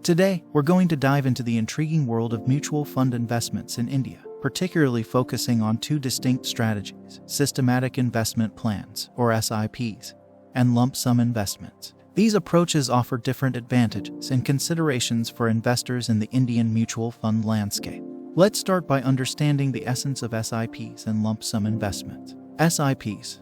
Today, we're going to dive into the intriguing world of mutual fund investments in India, particularly focusing on two distinct strategies: systematic investment plans, or SIPs, and lump sum investments. These approaches offer different advantages and considerations for investors in the Indian mutual fund landscape. Let's start by understanding the essence of SIPs and lump sum investments. SIPs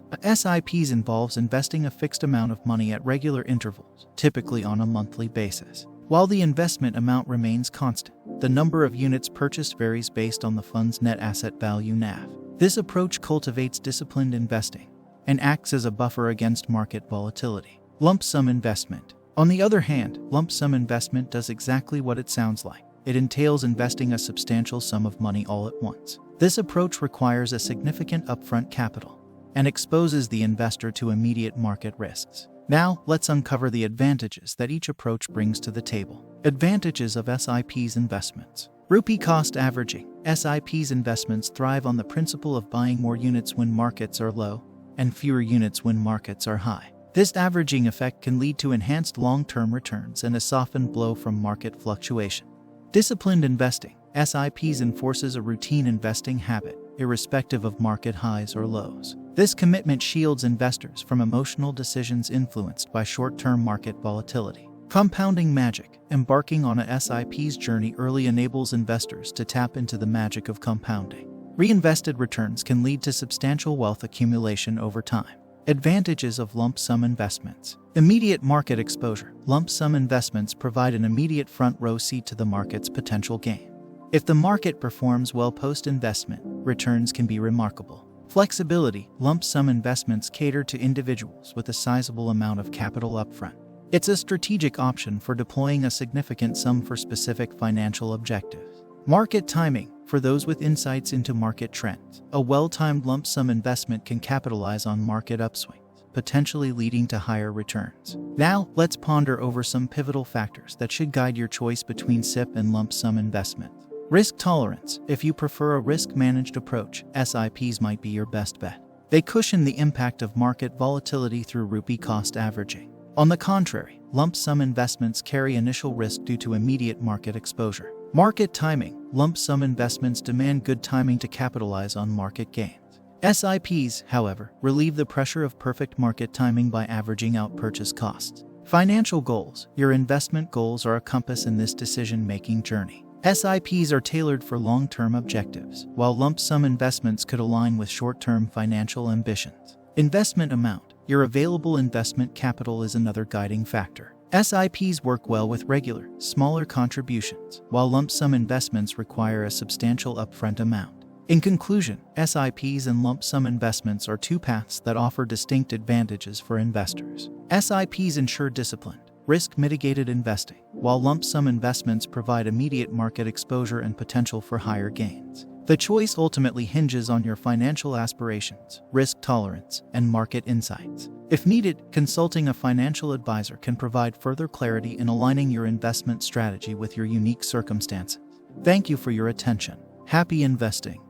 involves investing a fixed amount of money at regular intervals, typically on a monthly basis. While the investment amount remains constant, the number of units purchased varies based on the fund's net asset value (NAV). This approach cultivates disciplined investing and acts as a buffer against market volatility. Lump sum investment. On the other hand, lump sum investment does exactly what it sounds like. It entails investing a substantial sum of money all at once. This approach requires a significant upfront capital and exposes the investor to immediate market risks. Now, let's uncover the advantages that each approach brings to the table. Advantages of SIPs investments. Rupee cost averaging. SIPs investments thrive on the principle of buying more units when markets are low and fewer units when markets are high. This averaging effect can lead to enhanced long-term returns and a softened blow from market fluctuation. Disciplined investing. SIPs enforces a routine investing habit, irrespective of market highs or lows. This commitment shields investors from emotional decisions influenced by short-term market volatility. Compounding magic. Embarking on a SIP's journey early enables investors to tap into the magic of compounding. Reinvested returns can lead to substantial wealth accumulation over time. Advantages of lump sum investments. Immediate market exposure. Lump sum investments provide an immediate front-row seat to the market's potential gain. If the market performs well post-investment, returns can be remarkable. Flexibility. Lump sum investments cater to individuals with a sizable amount of capital upfront. It's a strategic option for deploying a significant sum for specific financial objectives. Market timing. For those with insights into market trends, a well-timed lump sum investment can capitalize on market upswings, potentially leading to higher returns. Now, let's ponder over some pivotal factors that should guide your choice between SIP and lump sum investments. Risk tolerance. If you prefer a risk-managed approach, SIPs might be your best bet. They cushion the impact of market volatility through rupee cost averaging. On the contrary, lump sum investments carry initial risk due to immediate market exposure. Market timing. Lump sum investments demand good timing to capitalize on market gains. SIPs, however, relieve the pressure of perfect market timing by averaging out purchase costs. Financial goals. Your investment goals are a compass in this decision-making journey. SIPs are tailored for long-term objectives, while lump sum investments could align with short-term financial ambitions. Investment amount. Your available investment capital is another guiding factor. SIPs work well with regular, smaller contributions, while lump sum investments require a substantial upfront amount. In conclusion, SIPs and lump sum investments are two paths that offer distinct advantages for investors. SIPs ensure disciplined, risk-mitigated investing, while lump sum investments provide immediate market exposure and potential for higher gains. The choice ultimately hinges on your financial aspirations, risk tolerance, and market insights. If needed, consulting a financial advisor can provide further clarity in aligning your investment strategy with your unique circumstances. Thank you for your attention. Happy investing!